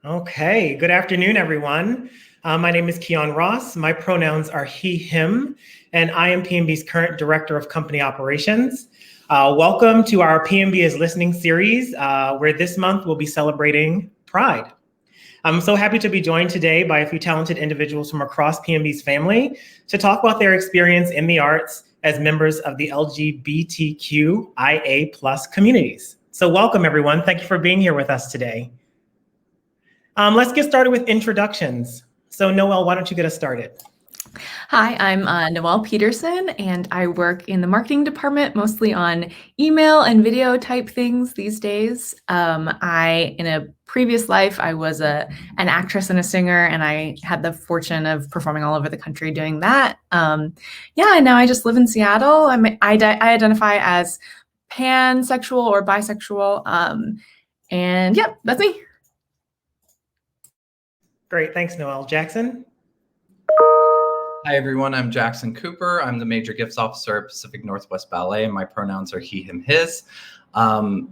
Okay, good afternoon, everyone. My name is Kiyon Ross. My pronouns are he, him, and I am PNB's current Director of Company Operations. Welcome to our PNB is Listening series, where this month we'll be celebrating Pride. I'm so happy to be joined today by a few talented individuals from across PNB's family to talk about their experience in the arts as members of the LGBTQIA+ communities. So welcome, everyone. Thank you for being here with us today. Let's get started with introductions. So Noel, why don't you get us started? Hi, I'm Noel Pederson, and I work in the marketing department, mostly on email and video type things these days. In a previous life, I was an actress and a singer, and I had the fortune of performing all over the country doing that. And now I just live in Seattle. I identify as pansexual or bisexual, and yeah, that's me. Great, thanks, Noel. Jackson? Hi, everyone. I'm Jackson Cooper. I'm the Major Gifts Officer at Pacific Northwest Ballet, and my pronouns are he, him, his. I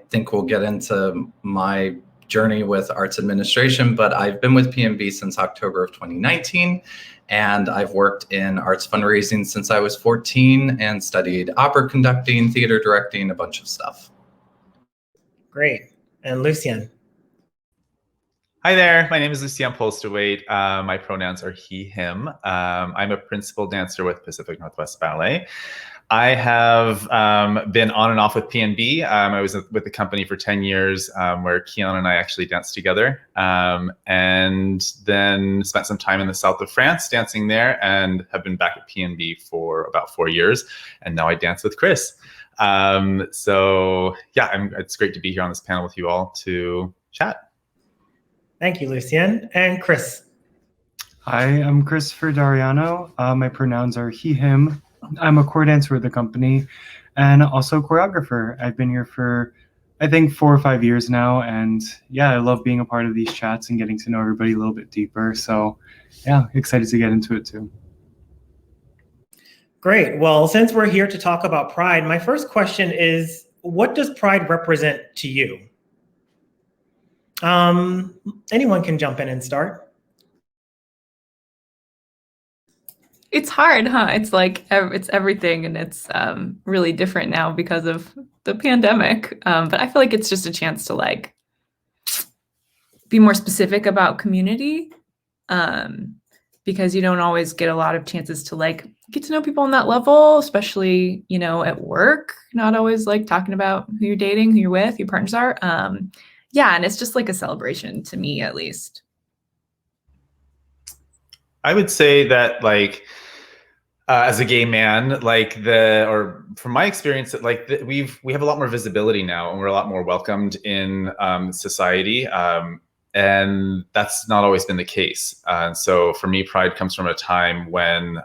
think we'll get into my journey with arts administration, but I've been with PNB since October of 2019, and I've worked in arts fundraising since I was 14 and studied opera conducting, theater directing, a bunch of stuff. Great. And Lucien? Hi there, my name is Lucien Postlewaite. My pronouns are he, him. I'm a principal dancer with Pacific Northwest Ballet. I have been on and off with PNB. I was with the company for 10 years where Kiyon and I actually danced together, and then spent some time in the south of France dancing there, and have been back at PNB for about 4 years, and now I dance with Chris. It's great to be here on this panel with you all to chat. Thank you, Lucien. And Chris? Hi, I'm Christopher Dariano. My pronouns are he, him. I'm a core dancer with the company and also choreographer. I've been here for, I think, 4 or 5 years now. And yeah, I love being a part of these chats and getting to know everybody a little bit deeper. So yeah, excited to get into it too. Great. Well, since we're here to talk about Pride, my first question is, what does Pride represent to you? Anyone can jump in and start. It's hard, huh? It's like it's everything, and it's really different now because of the pandemic. But I feel like it's just a chance to like be more specific about community, because you don't always get a lot of chances to like get to know people on that level, especially at work. Not always like talking about who you're dating, who you're with, who your partners are. And it's just like a celebration to me, at least. I would say that as a gay man, from my experience, that we have a lot more visibility now, and we're a lot more welcomed in society, and that's not always been the case. So for me, Pride comes from a time when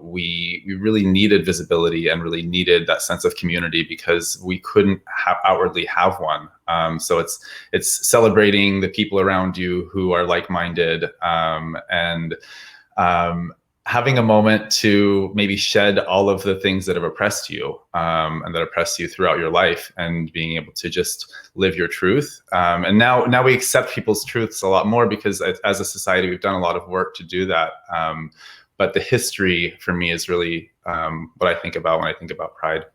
we really needed visibility and really needed that sense of community because we couldn't outwardly have one. So it's celebrating the people around you who are like-minded, and having a moment to maybe shed all of the things that have oppressed you, and that oppressed you throughout your life, and being able to just live your truth. And now we accept people's truths a lot more because as a society, we've done a lot of work to do that. But the history for me is really what I think about when I think about Pride.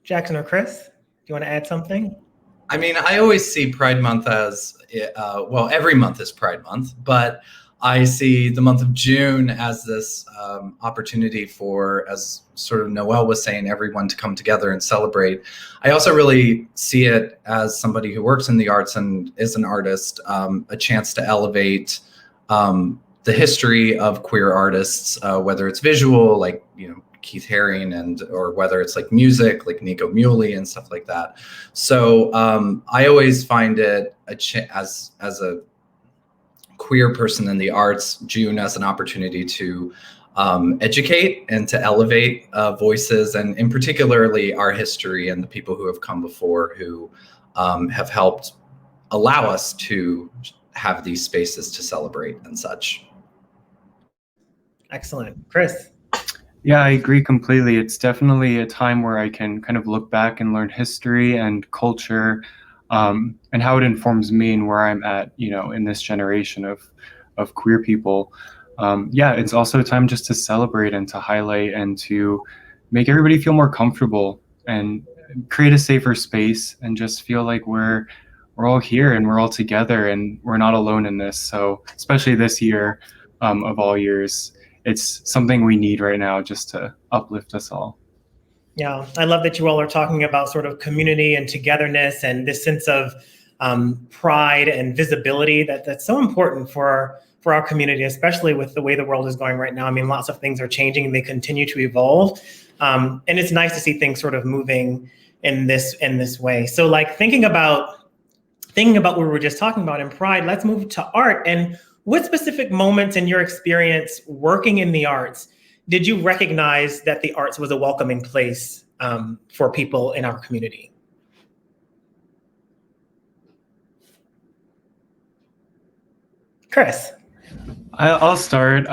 Jackson or Chris, do you want to add something? I mean, I always see Pride Month as, every month is Pride Month, but I see the month of June as this opportunity for, as sort of Noel was saying, everyone to come together and celebrate. I also really see it as somebody who works in the arts and is an artist, a chance to elevate the history of queer artists, whether it's visual, like, Keith Haring, or whether it's like music, like Nico Muhly and stuff like that. So I always find it as a queer person in the arts, June as an opportunity to educate and to elevate voices, and in particularly our history and the people who have come before who have helped allow us to have these spaces to celebrate and such. Excellent. Chris? Yeah, I agree completely. It's definitely a time where I can kind of look back and learn history and culture, and how it informs me and where I'm at, in this generation of queer people. Yeah, it's also a time just to celebrate and to highlight and to make everybody feel more comfortable and create a safer space and just feel like we're all here and we're all together and we're not alone in this. So especially this year, of all years, it's something we need right now just to uplift us all. Yeah, I love that you all are talking about sort of community and togetherness and this sense of pride and visibility that's so important for our community, especially with the way the world is going right now. I mean, lots of things are changing and they continue to evolve, and it's nice to see things sort of moving in this way. So, like thinking about what we were just talking about in Pride, let's move to art. And what specific moments in your experience working in the arts did you recognize that the arts was a welcoming place for people in our community? Chris. I'll start.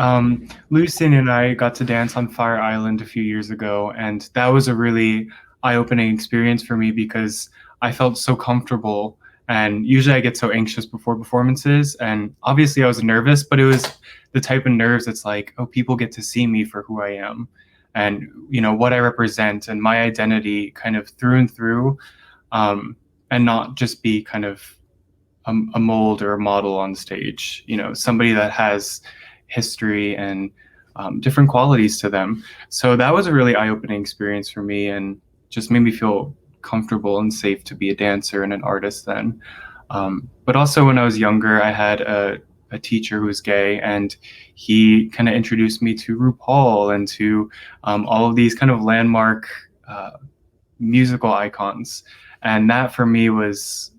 Lucien and I got to dance on Fire Island a few years ago, and that was a really eye-opening experience for me because I felt so comfortable. And usually I get so anxious before performances, and obviously I was nervous, but it was the type of nerves that's like, oh, people get to see me for who I am and, what I represent and my identity kind of through and through, and not just be kind of a mold or a model on stage, somebody that has history and different qualities to them. So that was a really eye-opening experience for me and just made me feel comfortable and safe to be a dancer and an artist then. But also when I was younger, I had a teacher who was gay, and he kind of introduced me to RuPaul and to all of these kind of landmark musical icons. And that for me was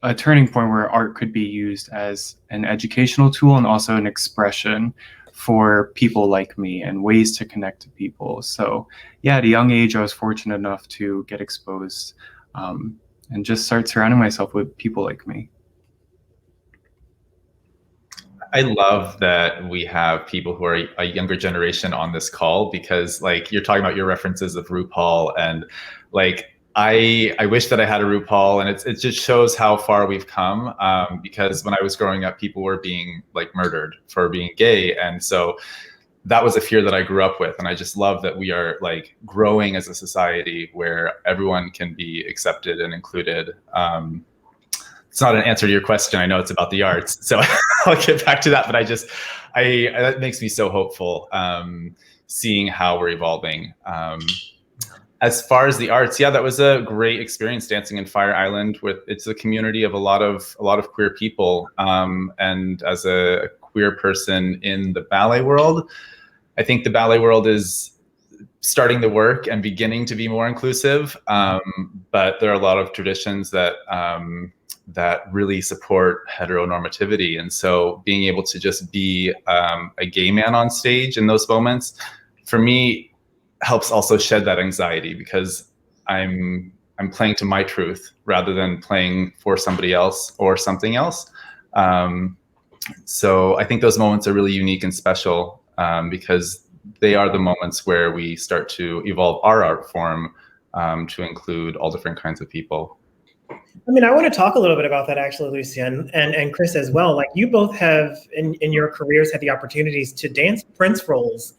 a turning point where art could be used as an educational tool and also an expression for people like me and ways to connect to people. So yeah, at a young age, I was fortunate enough to get exposed and just start surrounding myself with people like me. I love that we have people who are a younger generation on this call because like you're talking about your references of RuPaul and like I wish that I had a RuPaul, and it just shows how far we've come. Because when I was growing up, people were being like murdered for being gay, and so that was a fear that I grew up with. And I just love that we are like growing as a society where everyone can be accepted and included. It's not an answer to your question. I know it's about the arts, so I'll get back to that. But that makes me so hopeful, seeing how we're evolving. As far as the arts, yeah, that was a great experience dancing in Fire Island. It's a community of a lot of queer people, and as a queer person in the ballet world, I think the ballet world is starting the work and beginning to be more inclusive. But there are a lot of traditions that really support heteronormativity, and so being able to just be a gay man on stage in those moments, for me, helps also shed that anxiety because I'm playing to my truth rather than playing for somebody else or something else. So I think those moments are really unique and special because they are the moments where we start to evolve our art form to include all different kinds of people. I mean, I want to talk a little bit about that actually, Lucien, and Chris as well. Like you both have in your careers had the opportunities to dance Prince roles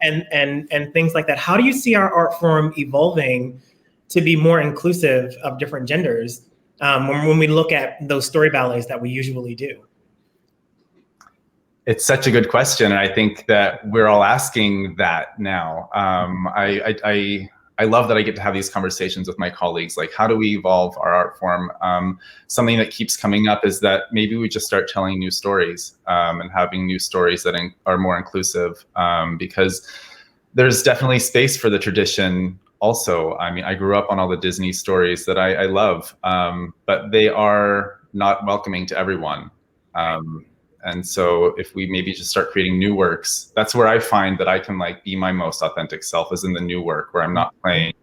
and things like that. How do you see our art form evolving to be more inclusive of different genders when we look at those story ballets that we usually do? It's such a good question, and I think that we're all asking that now. I love that I get to have these conversations with my colleagues. Like, how do we evolve our art form? Something that keeps coming up is that maybe we just start telling new stories and having new stories that are more inclusive, because there's definitely space for the tradition also. I mean, I grew up on all the Disney stories that I love, but they are not welcoming to everyone. And so if we maybe just start creating new works, that's where I find that I can like be my most authentic self, is in the new work where I'm not playing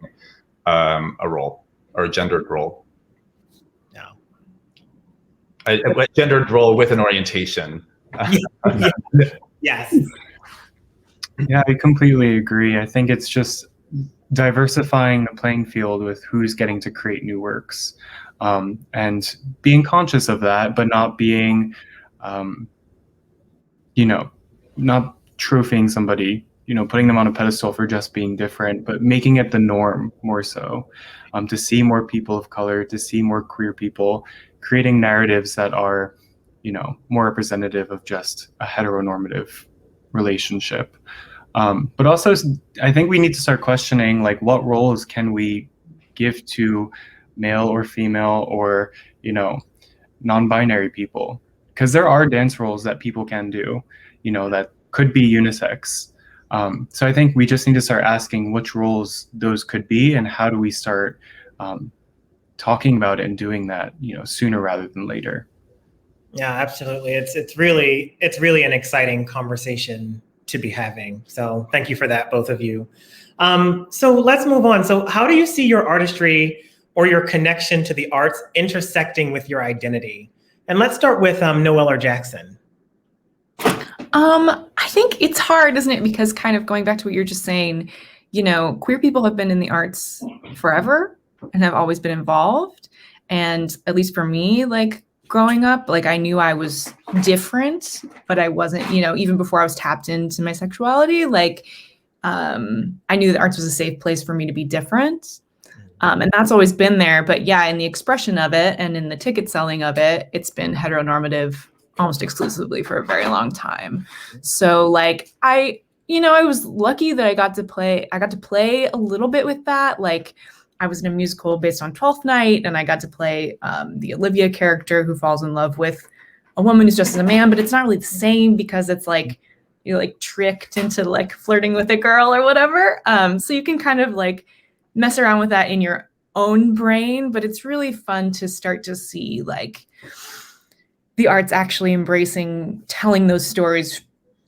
a role or a gendered role. No. A gendered role with an orientation. Yes. Yeah, I completely agree. I think it's just diversifying the playing field with who's getting to create new works, and being conscious of that, but not being, um, you know, not trophying somebody, putting them on a pedestal for just being different, but making it the norm more so, to see more people of color, to see more queer people, creating narratives that are, more representative of just a heteronormative relationship. But also, I think we need to start questioning, like, what roles can we give to male or female or, non-binary people? Because there are dance roles that people can do, that could be unisex. So I think we just need to start asking which roles those could be, and how do we start talking about it and doing that, sooner rather than later. Yeah, absolutely. It's really an exciting conversation to be having. So thank you for that, both of you. So let's move on. So how do you see your artistry or your connection to the arts intersecting with your identity? And let's start with Noel or Jackson. I think it's hard, isn't it? Because kind of going back to what you're just saying, queer people have been in the arts forever and have always been involved. And at least for me, like growing up, like I knew I was different, but I wasn't, even before I was tapped into my sexuality, like I knew the arts was a safe place for me to be different. And that's always been there. But yeah, in the expression of it and in the ticket selling of it, it's been heteronormative almost exclusively for a very long time. So like I was lucky that I got to play a little bit with that. Like I was in a musical based on 12th Night, and I got to play the Olivia character who falls in love with a woman who's dressed as a man, but it's not really the same because it's like you're like tricked into like flirting with a girl or whatever. So you can kind of like mess around with that in your own brain, but it's really fun to start to see like the arts actually embracing telling those stories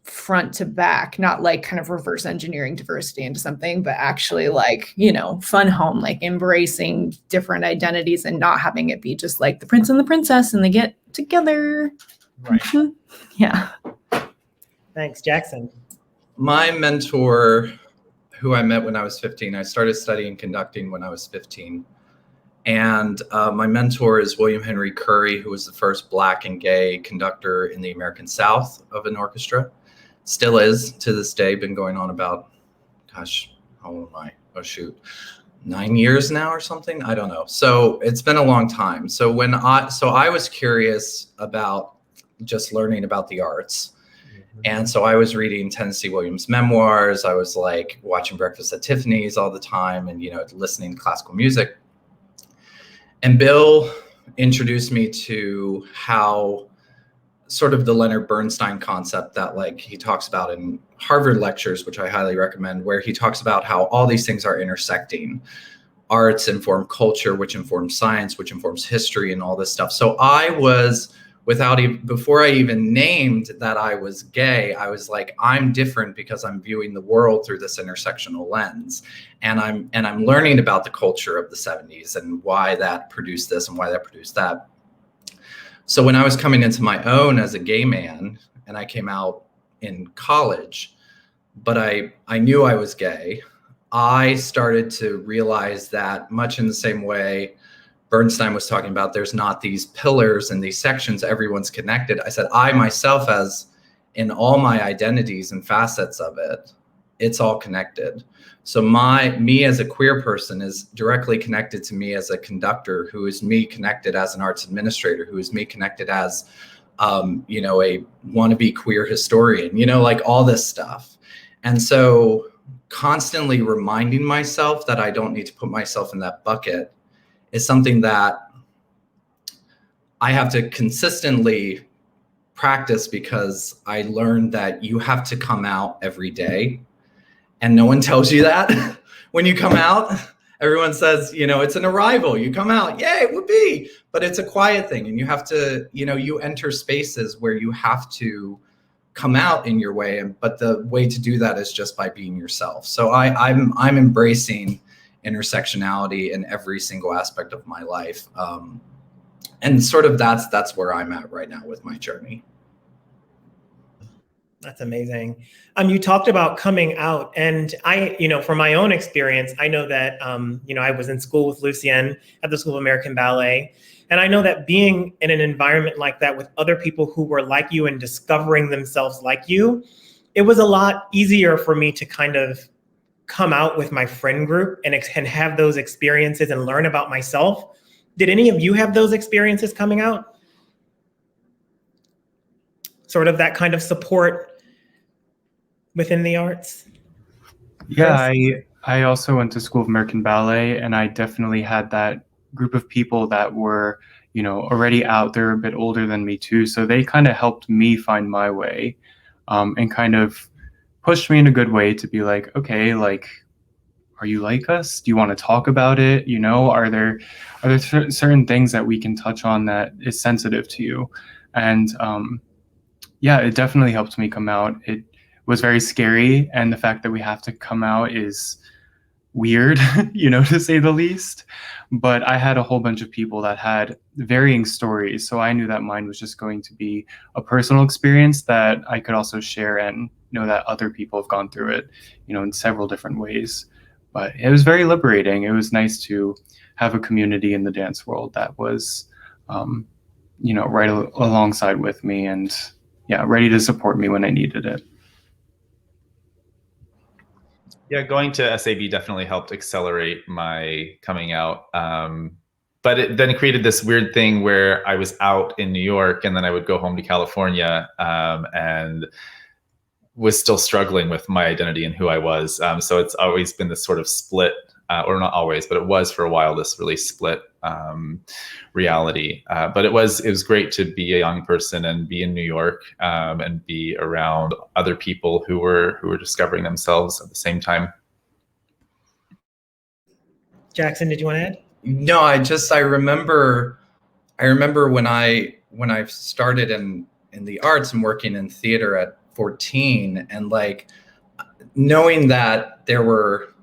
front to back, not like kind of reverse engineering diversity into something, but actually like, fun home, like embracing different identities and not having it be just like the prince and the princess and they get together. Right. Yeah. Thanks, Jackson. My mentor, who I met when I was 15, I started studying conducting when I was 15. And my mentor is William Henry Curry, who was the first Black and gay conductor in the American South of an orchestra. Still is to this day, been going on about, gosh, how old am I? Oh, shoot. 9 years now or something? I don't know. So it's been a long time. So I was curious about just learning about the arts. And so I was reading Tennessee Williams memoirs. I was like watching Breakfast at Tiffany's all the time and, listening to classical music. And Bill introduced me to how sort of the Leonard Bernstein concept that like he talks about in Harvard lectures, which I highly recommend, where he talks about how all these things are intersecting. Arts inform culture, which informs science, which informs history and all this stuff. So I was, before I even named that I was gay, I was like, I'm different because I'm viewing the world through this intersectional lens. And I'm learning about the culture of the 70s and why that produced this and why that produced that. So when I was coming into my own as a gay man, and I came out in college, but I knew I was gay, I started to realize that much in the same way Bernstein was talking about, there's not these pillars and these sections, everyone's connected. I said, I myself, as in all my identities and facets of it, it's all connected. So me as a queer person is directly connected to me as a conductor, who is me connected as an arts administrator, who is me connected as, a wannabe queer historian, like all this stuff. And so constantly reminding myself that I don't need to put myself in that bucket is something that I have to consistently practice, because I learned that you have to come out every day. And no one tells you that when you come out. Everyone says, it's an arrival. You come out, yay, whoopee. But it's a quiet thing. And you have to, you enter spaces where you have to come out in your way. But the way to do that is just by being yourself. So I'm embracing intersectionality in every single aspect of my life. And sort of that's where I'm at right now with my journey. That's amazing. You talked about coming out, and from my own experience, I know that, I was in school with Lucien at the School of American Ballet. And I know that being in an environment like that with other people who were like you and discovering themselves like you, it was a lot easier for me to kind of come out with my friend group and have those experiences and learn about myself. Did any of you have those experiences coming out? Sort of that kind of support within the arts? Yeah, I also went to School of American Ballet, and I definitely had that group of people that were, already out there, a bit older than me too. So they kind of helped me find my way, and kind of pushed me in a good way to be like, okay, like, are you like us? Do you want to talk about it? Are there certain things that we can touch on that is sensitive to you? And yeah, it definitely helped me come out. It was very scary, and the fact that we have to come out is weird, to say the least. But I had a whole bunch of people that had varying stories, so I knew that mine was just going to be a personal experience that I could also share, and know that other people have gone through it, in several different ways. But it was very liberating. It was nice to have a community in the dance world that was, right alongside with me, and yeah, ready to support me when I needed it. Yeah, going to SAB definitely helped accelerate my coming out. But it then created this weird thing where I was out in New York, and then I would go home to California, and was still struggling with my identity and who I was. So it's always been this sort of split, or not always, but it was for a while, this really split reality. But it was great to be a young person and be in New York, and be around other people who were discovering themselves at the same time. Jackson, did you want to add? No, I remember when I started in the arts and working in theater at 14, and like knowing that there were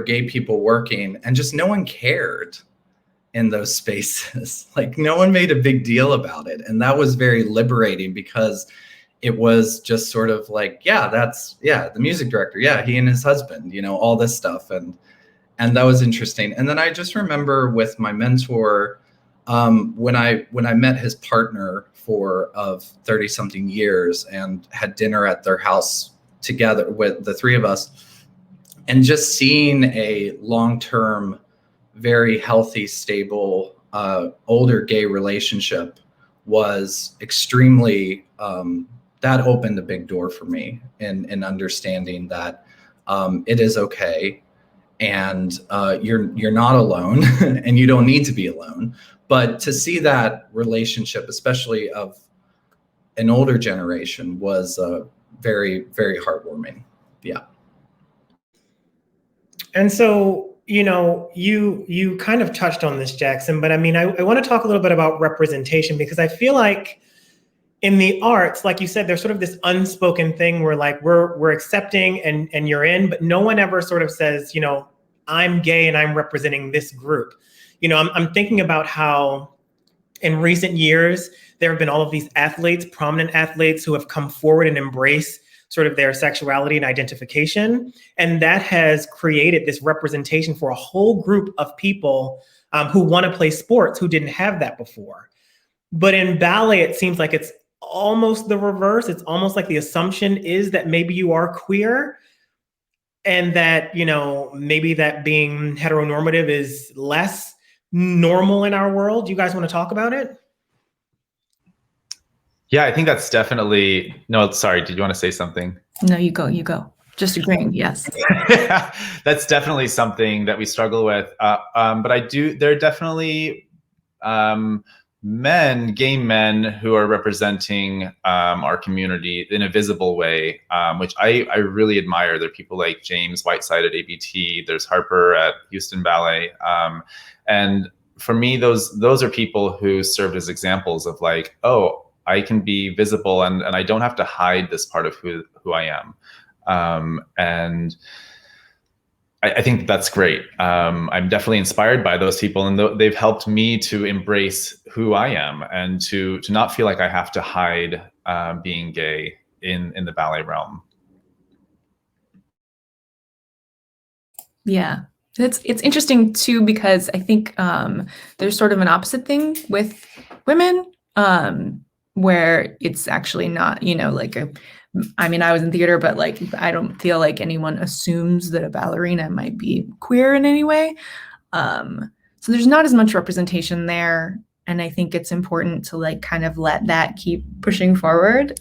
gay people working, and just no one cared in those spaces. Like no one made a big deal about it. And that was very liberating, because it was just sort of like, the music director. Yeah, he and his husband, all this stuff. And that was interesting. And then I just remember with my mentor, when I met his partner of 30 something years, and had dinner at their house together with the three of us, and just seeing a long-term, very healthy, stable, older gay relationship was extremely, that opened a big door for me in understanding that it is okay, and you're not alone, and you don't need to be alone. But to see that relationship, especially of an older generation, was very, very heartwarming. Yeah. And so, you kind of touched on this, Jackson, but I mean, I want to talk a little bit about representation, because I feel like in the arts, like you said, there's sort of this unspoken thing where like we're accepting and you're in, but no one ever sort of says, I'm gay and I'm representing this group. I'm thinking about how in recent years, there have been all of these athletes, prominent athletes, who have come forward and embraced sort of their sexuality and identification. And that has created this representation for a whole group of people who want to play sports, who didn't have that before. But in ballet, it seems like it's almost the reverse. It's almost like the assumption is that maybe you are queer, and that, maybe that being heteronormative is less normal in our world. Do you guys want to talk about it? Yeah, I think that's definitely, no, sorry, did you want to say something? No, you go. Just agreeing, yes. That's definitely something that we struggle with. But there are definitely gay men who are representing our community in a visible way, which I really admire. There are people like James Whiteside at ABT, there's Harper at Houston Ballet. And for me, those are people who served as examples of like, oh, I can be visible, and I don't have to hide this part of who I am. And I think that's great. I'm definitely inspired by those people, and they've helped me to embrace who I am, and to not feel like I have to hide being gay in the ballet realm. Yeah. It's interesting too, because I think there's sort of an opposite thing with women, where it's actually not, like I mean, I was in theater, but like I don't feel like anyone assumes that a ballerina might be queer in any way. So there's not as much representation there. And I think it's important to like kind of let that keep pushing forward.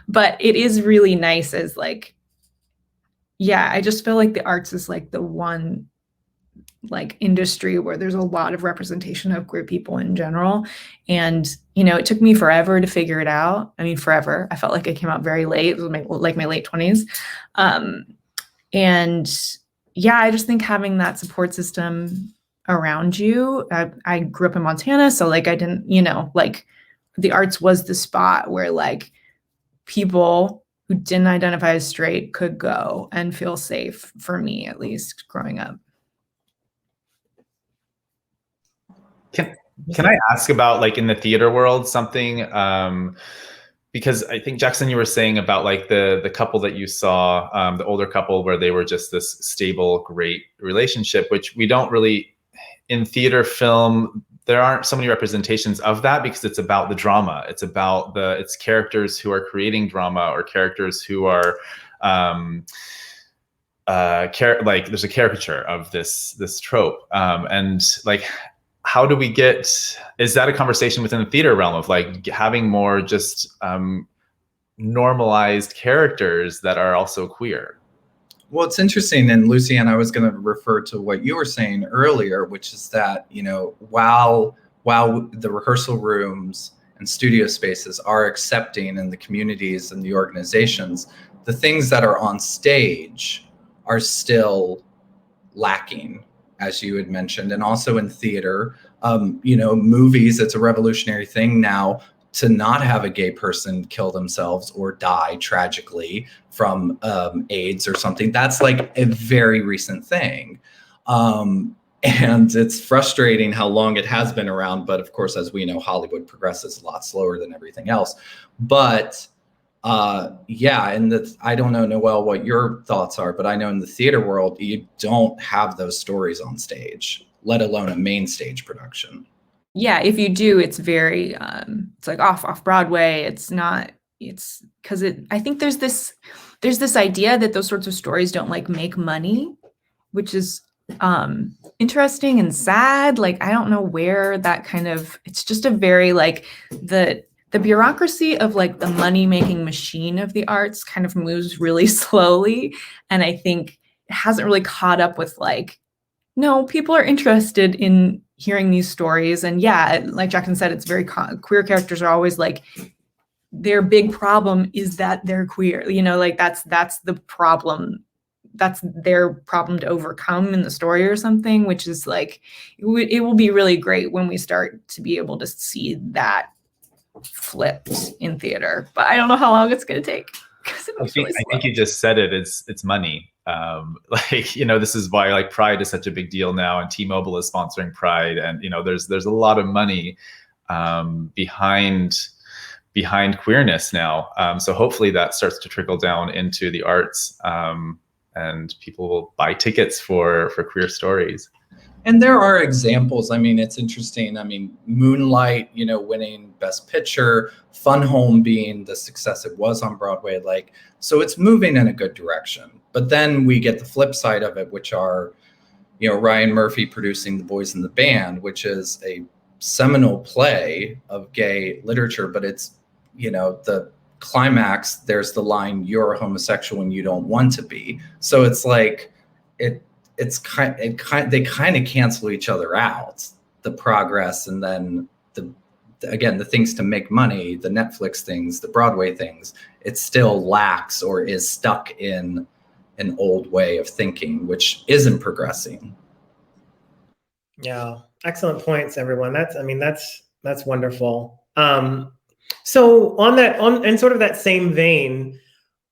But it is really nice as like, yeah, I just feel like the arts is like the one like industry where there's a lot of representation of queer people in general. And, it took me forever to figure it out. I mean, forever. I felt like I came out very late. It was my late 20s. And yeah, I just think having that support system around you, I grew up in Montana. So like, I didn't, like the arts was the spot where like people who didn't identify as straight could go and feel safe, for me, at least growing up. Can I ask about like in the theater world something? Because I think Jackson, you were saying about like the couple that you saw, the older couple where they were just this stable, great relationship, which we don't really in theater film. There aren't so many representations of that because it's about the drama. It's about it's characters who are creating drama or characters who are like there's a caricature of this trope, and like. How do we is that a conversation within the theater realm of like having more just normalized characters that are also queer? Well, it's interesting. And Lucien, I was going to refer to what you were saying earlier, which is that, while the rehearsal rooms and studio spaces are accepting in the communities and the organizations, the things that are on stage are still lacking, as you had mentioned, and also in theater, movies, it's a revolutionary thing now to not have a gay person kill themselves or die tragically from AIDS or something. That's like a very recent thing. And it's frustrating how long it has been around. But of course, as we know, Hollywood progresses a lot slower than everything else. But yeah, and I don't know, Noel, what your thoughts are, but I know in the theater world, you don't have those stories on stage, let alone a main stage production. Yeah, if you do, it's very, it's like off Broadway. It's not, it's because I think there's this idea that those sorts of stories don't like make money, which is interesting and sad. Like, I don't know where that kind of, it's just a very like the bureaucracy of like the money-making machine of the arts kind of moves really slowly. And I think it hasn't really caught up with like, no, people are interested in hearing these stories. And yeah, like Jackson said, it's very queer characters are always like, their big problem is that they're queer, like that's the problem. That's their problem to overcome in the story or something, which is like, it will be really great when we start to be able to see that flipped in theater, but I don't know how long it's going to take. I think you just said it. It's money. This is why like Pride is such a big deal now, and T-Mobile is sponsoring Pride, and there's a lot of money behind queerness now. So hopefully that starts to trickle down into the arts, and people will buy tickets for queer stories. And there are examples. I mean, it's interesting. I mean, Moonlight, winning Best Picture, Fun Home being the success it was on Broadway. Like, so it's moving in a good direction. But then we get the flip side of it, which are, Ryan Murphy producing The Boys in the Band, which is a seminal play of gay literature. But it's, the climax, there's the line, "You're a homosexual and you don't want to be." So it's like, they kind of cancel each other out, the progress, and then the things to make money, the Netflix things, the Broadway things, it still lacks or is stuck in an old way of thinking, which isn't progressing. Yeah, excellent points, everyone. That's wonderful. So in sort of that same vein,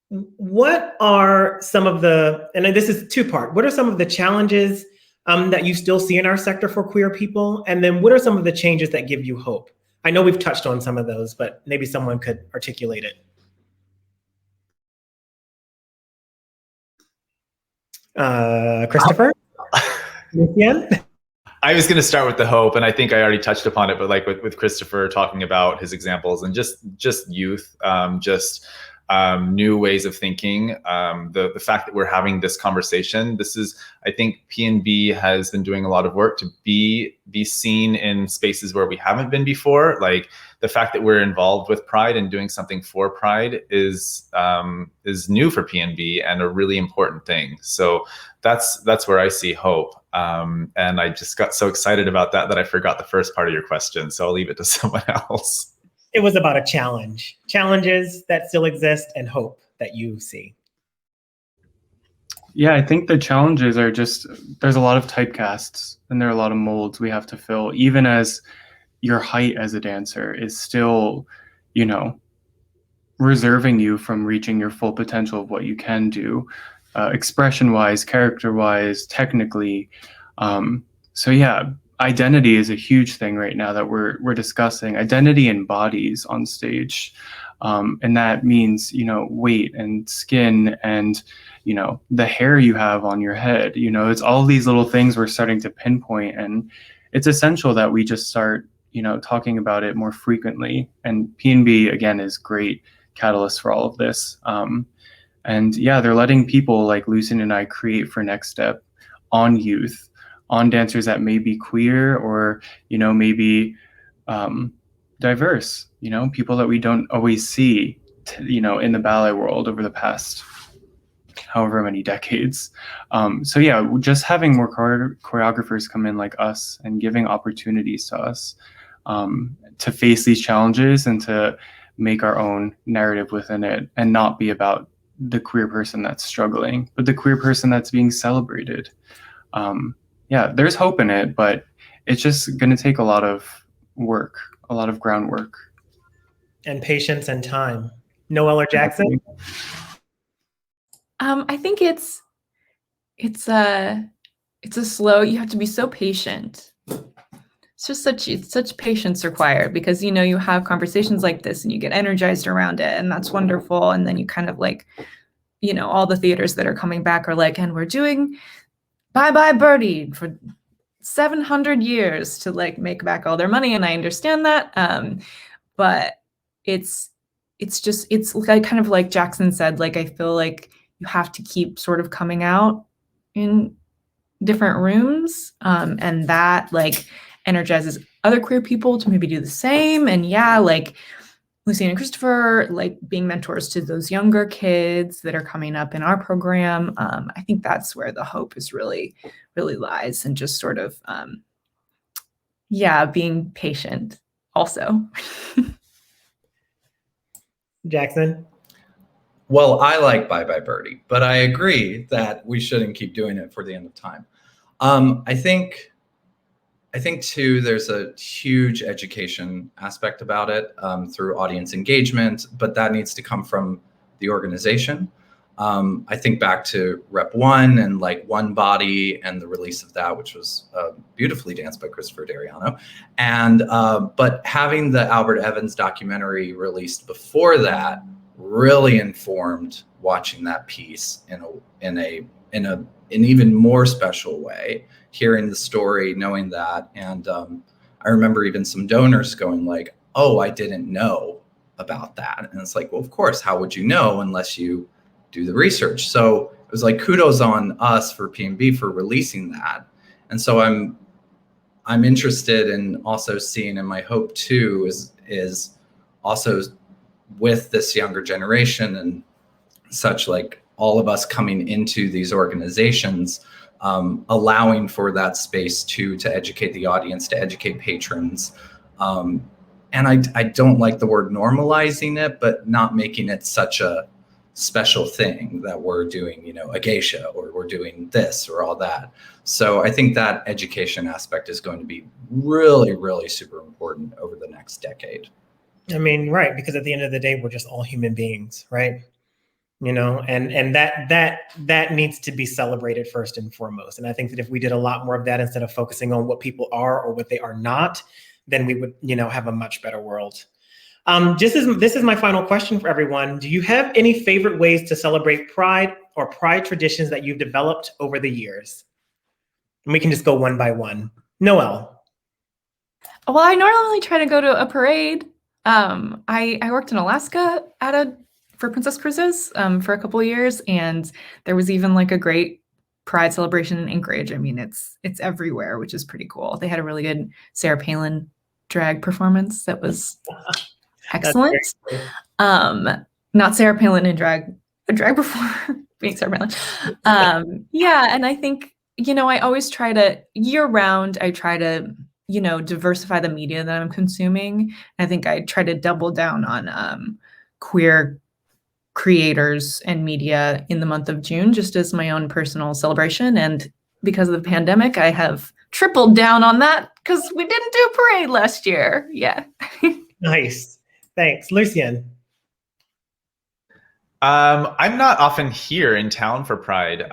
what are some of and this is two-part, what are some of the challenges that you still see in our sector for queer people? And then what are some of the changes that give you hope? I know we've touched on some of those, but maybe someone could articulate it. Christopher? Lucien? I was going to start with the hope, and I think I already touched upon it, but like with Christopher talking about his examples and just youth, new ways of thinking. The fact that we're having this conversation, I think PNB has been doing a lot of work to be seen in spaces where we haven't been before. Like the fact that we're involved with Pride and doing something for Pride is new for PNB and a really important thing. So that's where I see hope. And I just got so excited about that I forgot the first part of your question. So I'll leave it to someone else. It was about a challenge, challenges that still exist, and hope that you see. Yeah, I think the challenges are just, there's a lot of typecasts and there are a lot of molds we have to fill, even as your height as a dancer is still, reserving you from reaching your full potential of what you can do, expression-wise, character-wise, technically. So yeah, identity is a huge thing right now that we're discussing. Identity in bodies on stage, and that means weight and skin and the hair you have on your head. It's all these little things we're starting to pinpoint, and it's essential that we just start talking about it more frequently. And PNB again is great catalyst for all of this. And yeah, they're letting people like Lucien and I create for Next Step on youth, on dancers that may be queer or, maybe diverse, people that we don't always see, in the ballet world over the past however many decades. So yeah, just having more choreographers come in like us and giving opportunities to us to face these challenges and to make our own narrative within it and not be about the queer person that's struggling, but the queer person that's being celebrated. Yeah, there's hope in it, but it's just going to take a lot of work, a lot of groundwork. And patience and time. Noel or Jackson? I think it's a slow, you have to be so patient. It's just such patience required because, you have conversations like this and you get energized around it and that's wonderful. And then you kind of like, all the theaters that are coming back are like, and we're doing Bye Bye Birdie for 700 years to like make back all their money. And I understand that. But it's like kind of like Jackson said, like, I feel like you have to keep sort of coming out in different rooms. And that like energizes other queer people to maybe do the same. And yeah, like Lucien and Christopher, like being mentors to those younger kids that are coming up in our program. I think that's where the hope is really, really lies, and just sort of, being patient also. Jackson? Well, I like Bye Bye Birdie, but I agree that we shouldn't keep doing it for the end of time. I think too, there's a huge education aspect about it through audience engagement, but that needs to come from the organization. I think back to Rep 1 and like One Body and the release of that, which was beautifully danced by Christopher Dariano. And but having the Albert Evans documentary released before that really informed watching that piece in an even more special way, hearing the story, knowing that. And I remember even some donors going like, oh, I didn't know about that. And it's like, well, of course, how would you know unless you do the research? So it was like kudos on us for PNB for releasing that. And so I'm interested in also seeing, and my hope too is also with this younger generation and such, like all of us coming into these organizations, allowing for that space to educate the audience, to educate patrons. And I don't like the word normalizing it, but not making it such a special thing that we're doing, a geisha or we're doing this or all that. So I think that education aspect is going to be really, really super important over the next decade. I mean, right, because at the end of the day, we're just all human beings, right? And that needs to be celebrated first and foremost. And I think that if we did a lot more of that instead of focusing on what people are or what they are not, then we would, have a much better world. This is my final question for everyone. Do you have any favorite ways to celebrate Pride or Pride traditions that you've developed over the years? And we can just go one by one. Noel. Well, I normally try to go to a parade. I worked in Alaska for Princess Cruises for a couple of years, and there was even like a great Pride celebration in Anchorage. I mean, it's everywhere, which is pretty cool. They had a really good Sarah Palin drag performance that was excellent. Not Sarah Palin in drag, a drag performer being Sarah Palin. Yeah, and I think, I always try to, year round, I try to, diversify the media that I'm consuming. I think I try to double down on queer creators and media in the month of June, just as my own personal celebration. And because of the pandemic, I have tripled down on that because we didn't do a parade last year. Yeah. Nice. Thanks. Lucien. I'm not often here in town for Pride,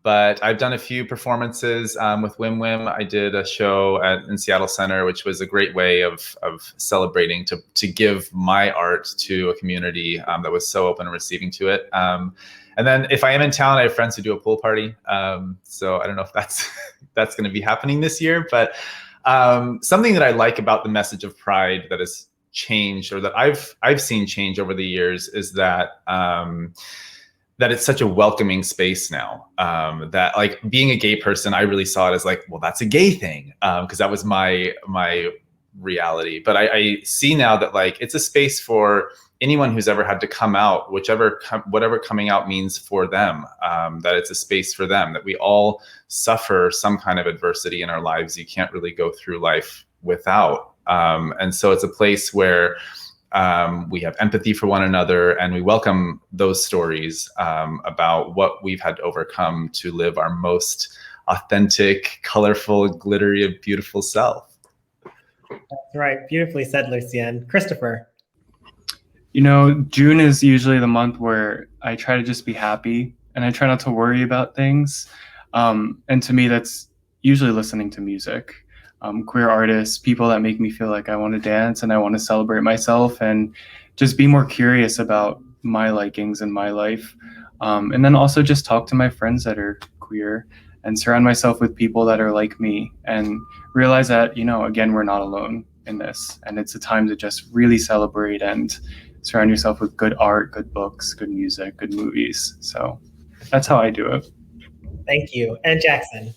but I've done a few performances with Wim Wim. I did a show in Seattle Center, which was a great way of celebrating, to give my art to a community that was so open and receiving to it. And then if I am in town, I have friends who do a pool party. So I don't know if that's going to be happening this year, but something that I like about the message of Pride that is changed, or that I've seen change over the years, is that that it's such a welcoming space now. That, like, being a gay person, I really saw it as like, well, that's a gay thing, because that was my reality. But I see now that, like, it's a space for anyone who's ever had to come out, whatever coming out means for them. That it's a space for them. That we all suffer some kind of adversity in our lives. You can't really go through life without. And so it's a place where we have empathy for one another, and we welcome those stories about what we've had to overcome to live our most authentic, colorful, glittery, beautiful self. That's right. Beautifully said, Lucien. Christopher. June is usually the month where I try to just be happy, and I try not to worry about things. And to me, that's usually listening to music. Queer artists, people that make me feel like I want to dance and I want to celebrate myself and just be more curious about my likings in my life. And then also just talk to my friends that are queer and surround myself with people that are like me, and realize that, again, we're not alone in this. And it's a time to just really celebrate and surround yourself with good art, good books, good music, good movies. So that's how I do it. Thank you. And Jackson.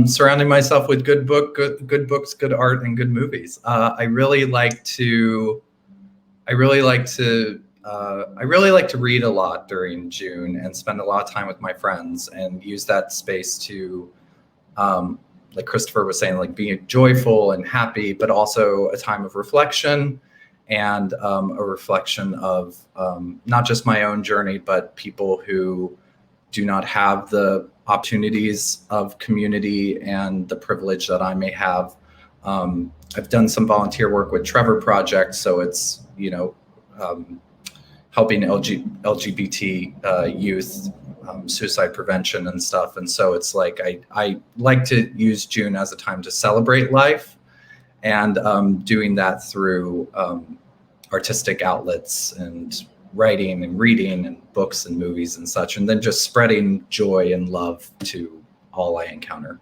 Surrounding myself with good books, good art, and good movies. I really like to read a lot during June and spend a lot of time with my friends, and use that space to, like Christopher was saying, like, being joyful and happy, but also a time of reflection, and a reflection of not just my own journey, but people who do not have the opportunities of community and the privilege that I may have. I've done some volunteer work with Trevor Project, so it's, helping LGBT youth, suicide prevention and stuff. And so it's like, I like to use June as a time to celebrate life, and doing that through artistic outlets and writing and reading and books and movies and such, and then just spreading joy and love to all I encounter.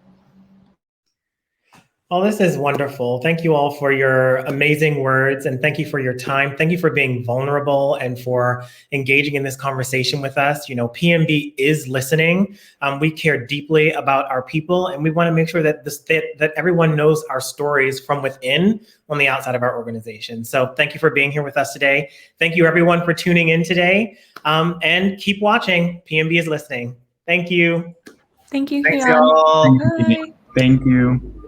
Well, this is wonderful. Thank you all for your amazing words, and thank you for your time. Thank you for being vulnerable and for engaging in this conversation with us. PNB is listening. We care deeply about our people, and we want to make sure that that everyone knows our stories from within on the outside of our organization. So thank you for being here with us today. Thank you, everyone, for tuning in today, and keep watching. PNB is listening. Thank you. Thank you. Thanks, Kiyon. y'all. Bye. Thank you.